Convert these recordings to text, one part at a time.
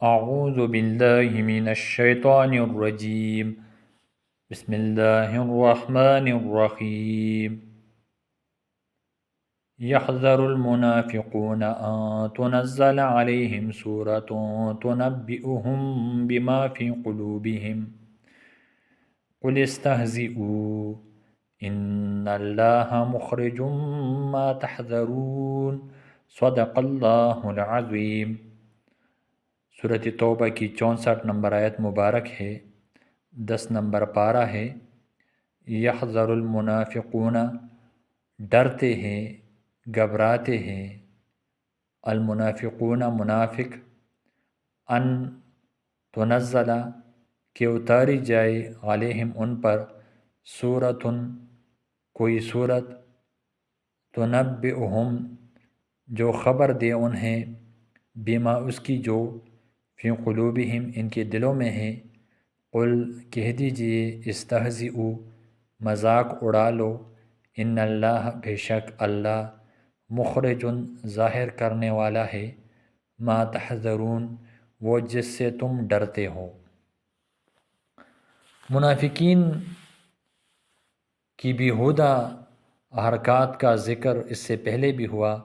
أعوذ بالله من الشيطان الرجيم. بسم الله الرحمن الرحيم. يحذر المنافقون أن تنزل عليهم سورة تنبئهم بما في قلوبهم قل استهزئوا إن الله مخرج ما تحذرون. صدق اللہ العظیم. سورۃ توبہ کی 64 نمبر آیت مبارک ہے. 10 نمبر پارہ ہے. یحذر المنافقون، ڈرتے ہیں، گھبراتے ہیں، المنافقون منافق، ان تنزل کہ اتاری جائے، علیہم ان پر، سورتن کوئی صورت، تنبئہم جو خبر دے انہیں، بما اس کی جو، فی قلوبہم ان کے دلوں میں ہے. قل کہہ دیجئے، استہزئوا مذاق اڑا لو، ان اللہ بے شک اللہ، مخرجن ظاہر کرنے والا ہے، ما تحذرون وہ جس سے تم ڈرتے ہو. منافقین کی بیہودہ حرکات کا ذکر اس سے پہلے بھی ہوا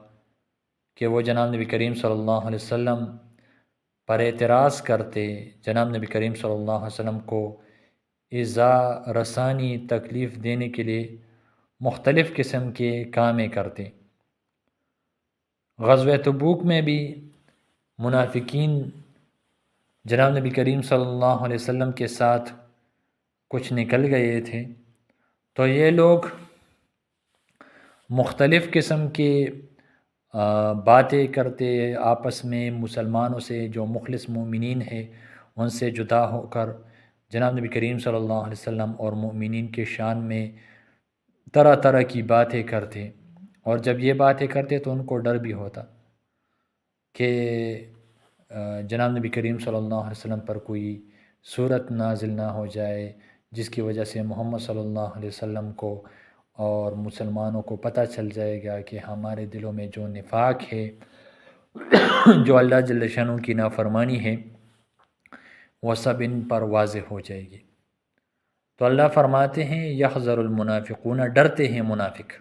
کہ وہ جناب نبی کریم صلی اللہ علیہ وسلم پر اعتراض کرتے، جناب نبی کریم صلی اللہ علیہ وسلم کو ایذا رسانی تکلیف دینے کے لیے مختلف قسم کے کامیں کرتے. غزوہ تبوک میں بھی منافقین جناب نبی کریم صلی اللہ علیہ وسلم کے ساتھ کچھ نکل گئے تھے، تو یہ لوگ مختلف قسم کے باتیں کرتے آپس میں، مسلمانوں سے جو مخلص مومنین ہیں ان سے جدا ہو کر جناب نبی کریم صلی اللہ علیہ وسلم اور مومنین کے شان میں طرح طرح کی باتیں کرتے. اور جب یہ باتیں کرتے تو ان کو ڈر بھی ہوتا کہ جناب نبی کریم صلی اللہ علیہ وسلم پر کوئی صورت نازل نہ ہو جائے جس کی وجہ سے محمد صلی اللہ علیہ وسلم کو اور مسلمانوں کو پتہ چل جائے گا کہ ہمارے دلوں میں جو نفاق ہے، جو اللہ جل شانہ کی نافرمانی ہے، وہ سب ان پر واضح ہو جائے گی. تو اللہ فرماتے ہیں یحذر المنافقون، ڈرتے ہیں منافق،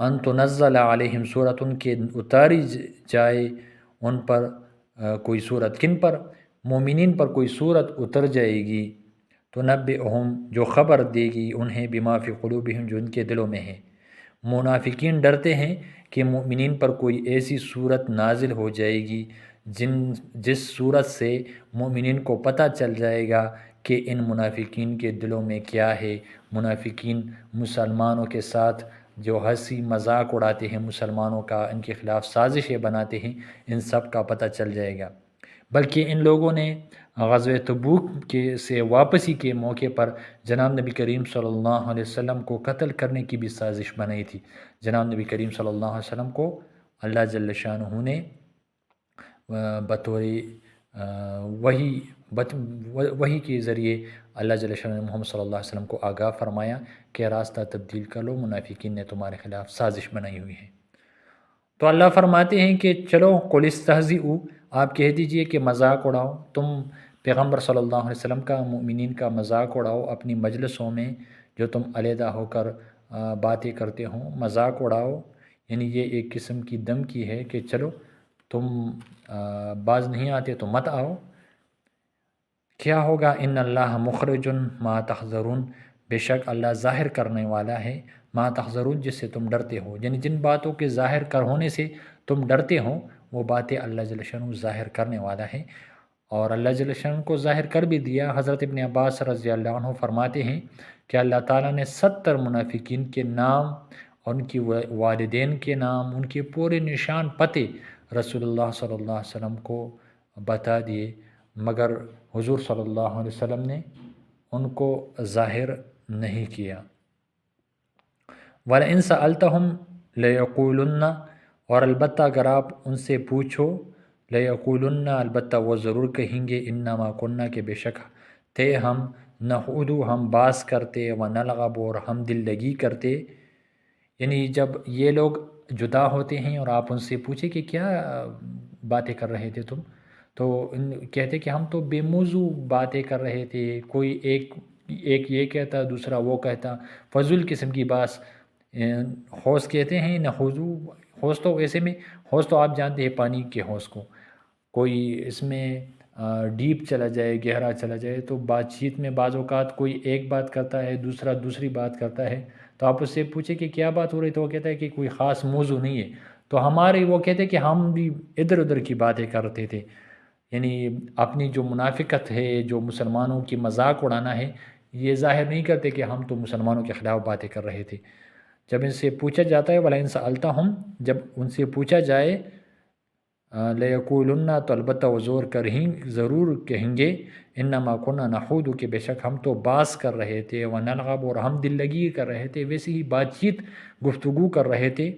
ان تنزل علیہم سورۃ کہ اتاری جائے ان پر کوئی صورت. کن پر؟ مومنین پر کوئی صورت اتر جائے گی، تنبئہم جو خبر دے گی انہیں، بما فی قلوبہم جو ان کے دلوں میں ہے. منافقین ڈرتے ہیں کہ مومنین پر کوئی ایسی صورت نازل ہو جائے گی جس صورت سے مومنین کو پتہ چل جائے گا کہ ان منافقین کے دلوں میں کیا ہے. منافقین مسلمانوں کے ساتھ جو ہنسی مذاق اڑاتے ہیں، مسلمانوں کا ان کے خلاف سازشیں بناتے ہیں، ان سب کا پتہ چل جائے گا. بلکہ ان لوگوں نے غزوہ تبوک سے واپسی کے موقع پر جناب نبی کریم صلی اللہ علیہ وسلم کو قتل کرنے کی بھی سازش بنائی تھی. جناب نبی کریم صلی اللہ علیہ وسلم کو اللہ جل شانہ نے بطور وحی کے ذریعے اللہ جل شانہ نے محمد صلی اللہ علیہ وسلم کو آگاہ فرمایا کہ راستہ تبدیل کر لو، منافقین نے تمہارے خلاف سازش بنائی ہوئی ہے. تو اللہ فرماتے ہیں کہ چلو، قل استہزئوا، آپ کہہ دیجئے کہ مذاق اڑاؤ، تم پیغمبر صلی اللہ علیہ وسلم کا، مومنین کا مذاق اڑاؤ اپنی مجلسوں میں جو تم علیحدہ ہو کر باتیں کرتے ہوں، مذاق اڑاؤ. یعنی یہ ایک قسم کی دھمکی ہے کہ چلو تم باز نہیں آتے تو مت آؤ. کیا ہوگا؟ ان اللہ مخرج ما تحذرون، بے شک اللہ ظاہر کرنے والا ہے، ما تحذرون جس سے تم ڈرتے ہو. یعنی جن باتوں کے ظاہر کر ہونے سے تم ڈرتے ہو وہ باتیں اللہ جل شانہ ظاہر کرنے والا ہے. اور اللہ جل شانہ کو ظاہر کر بھی دیا. حضرت ابن عباس رضی اللہ عنہ فرماتے ہیں کہ اللہ تعالیٰ نے 70 منافقین کے نام اور ان کی والدین کے نام، ان کے پورے نشان پتے رسول اللہ صلی اللہ علیہ وسلم کو بتا دیے، مگر حضور صلی اللہ علیہ وسلم نے ان کو ظاہر نہیں کیا. وَلَئِن سَأَلْتَهُمْ لَيَقُولُنَّ، اور البتہ اگر آپ ان سے پوچھو، لَيَقُولُنَّ البتہ وہ ضرور کہیں گے، اِنَّمَا كُنَّا کہ بے شک تھے ہم، نَخُوضُ ہم باز کرتے، وَنَلْعَبُ اور ہم دل لگی کرتے. یعنی جب یہ لوگ جدا ہوتے ہیں اور آپ ان سے پوچھیں کہ کیا باتیں کر رہے تھے تم؟ تو کہتے کہ ہم تو بے موضوع باتیں کر رہے تھے، کوئی ایک یہ کہتا دوسرا وہ کہتا، فضول قسم کی بات۔ حوض کہتے ہیں نہ حوض تو ایسے میں، حوض تو آپ جانتے ہیں پانی کے حوض کو، کوئی اس میں ڈیپ چلا جائے، گہرا چلا جائے، تو بات چیت میں بعض اوقات کوئی ایک بات کرتا ہے، دوسرا دوسری بات کرتا ہے، تو آپ اس سے پوچھیں کہ کیا بات ہو رہی، تو وہ کہتا ہے کہ کوئی خاص موضوع نہیں ہے۔ تو ہمارے وہ کہتے ہیں کہ ہم بھی ادھر ادھر کی باتیں کرتے تھے، یعنی اپنی جو منافقت ہے، جو مسلمانوں کی مذاق اڑانا ہے، یہ ظاہر نہیں کرتے کہ ہم تو مسلمانوں کے خلاف باتیں کر رہے تھے۔ جب ان سے پوچھا جاتا ہے وَلَئِن سَأَلْتَهُمْ، جب ان سے پوچھا جائے لَيَقُولُنَّ، تو البتہ وہ ضرور کہیں گے إِنَّمَا كُنَّا نَخُوضُ، کہ بے شک ہم تو باز کر رہے تھے، وَنَلْعَبُ، اور ہم دل لگی کر رہے تھے، ویسے ہی بات چیت گفتگو کر رہے تھے۔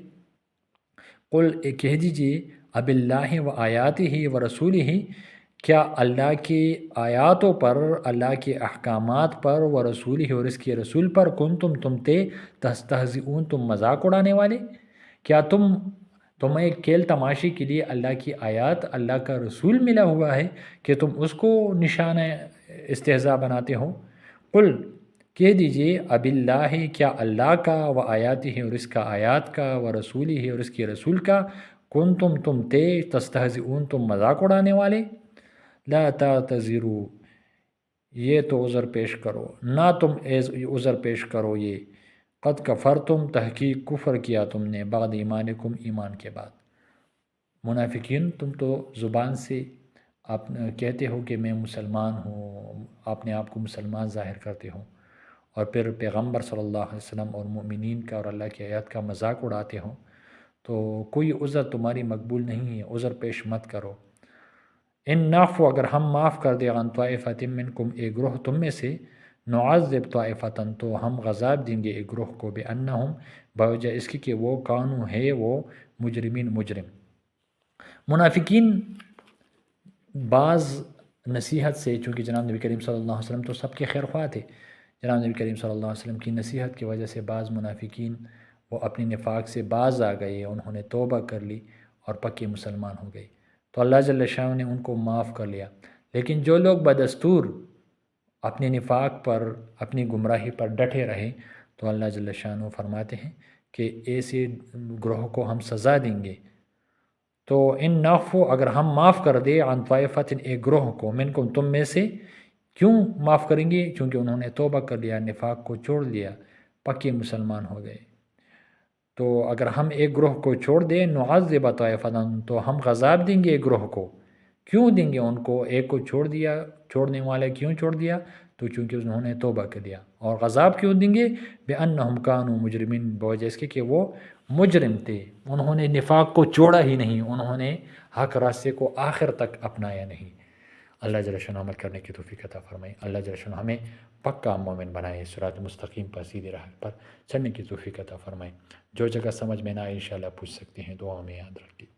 قل، کہہ دیجئے، اب اللہ و آیاتہ و رسولہ، کیا اللہ کی آیاتوں پر، اللہ کے احکامات پر، و رسولہ، اور اس کے رسول پر، تم تھے تستہزئون، تم مذاق اڑانے والے؟ کیا تمہیں کھیل تماشے کے لیے اللہ کی آیات، اللہ کا رسول ملا ہوا ہے کہ تم اس کو نشانہ استہزاء بناتے ہو؟ قل، کہہ دیجئے، اب اللہ، کیا اللہ کا، و آیاتہ، اور اس کا آیات کا، و رسولہ، اور اس کے رسول کا، تم تھے تستہزئون، تم مذاق اڑانے والے؟ لا تعتذروا، یہ تو عذر پیش کرو، نہ تم عذر پیش کرو، یہ قد کفرتم، تحقیق کفر کیا تم نے، بعد ایمانکم، ایمان کے بعد۔ منافقین، تم تو زبان سے آپ کہتے ہو کہ میں مسلمان ہوں، اپنے آپ کو مسلمان ظاہر کرتے ہو، اور پھر پیغمبر صلی اللہ علیہ وسلم اور مومنین کا اور اللہ کی آیات کا مذاق اڑاتے ہو، تو کوئی عذر تمہاری مقبول نہیں ہے، عذر پیش مت کرو۔ ان نعفو، اگر ہم معاف کر دیں، عن طائفۃ منکم، ایک گروہ تم میں سے، نعذب طائفتاً، تو ہم عذاب دیں گے ایک گروہ کو، بأنہم، بوجہ اس کی کہ وہ کانو ہے وہ، مجرمین، مجرم۔ منافقین بعض نصیحت سے، چونکہ جناب نبی کریم صلی اللہ علیہ وسلم تو سب کے خیر خواہ تھے، جناب نبی کریم صلی اللہ علیہ وسلم کی نصیحت کی وجہ سے بعض منافقین وہ اپنی نفاق سے باز آ گئے، انہوں نے توبہ کر لی اور پکے مسلمان ہو گئے، تو اللہ جل شانہ نے ان کو معاف کر لیا۔ لیکن جو لوگ بدستور اپنے نفاق پر، اپنی گمراہی پر ڈٹے رہے، تو اللہ جل شانہ فرماتے ہیں کہ ایسے گروہ کو ہم سزا دیں گے۔ تو ان نعفو، اگر ہم معاف کر دے، عن طائفۃ، ایک گروہ کو، منکم، تم میں سے، کیوں معاف کریں گے؟ چونکہ انہوں نے توبہ کر لیا، نفاق کو چھوڑ لیا، پکے مسلمان ہو گئے۔ تو اگر ہم ایک گروہ کو چھوڑ دیں، نعذب طائفتاً، تو ہم عذاب دیں گے ایک گروہ کو۔ کیوں دیں گے ان کو؟ ایک کو چھوڑ دیا، چھوڑنے والے کیوں چھوڑ دیا؟ تو چونکہ انہوں نے توبہ کر لیا۔ اور عذاب کیوں دیں گے؟ بأنہم کانوا مجرمین، بوجہ اس کے کہ وہ مجرم تھے، انہوں نے نفاق کو چھوڑا ہی نہیں، انہوں نے حق راستے کو آخر تک اپنایا نہیں۔ اللہ جل شانہ عمل کرنے کی توفیق عطا فرمائے، اللہ جل شانہ ہمیں پکا مومن بنائے، صراط مستقیم پر، سیدھی راہ پر چلنے کی توفیق عطا فرمائے۔ جو جگہ سمجھ میں نہ آئے انشاءاللہ پوچھ سکتے ہیں، دعا میں یاد رکھیں۔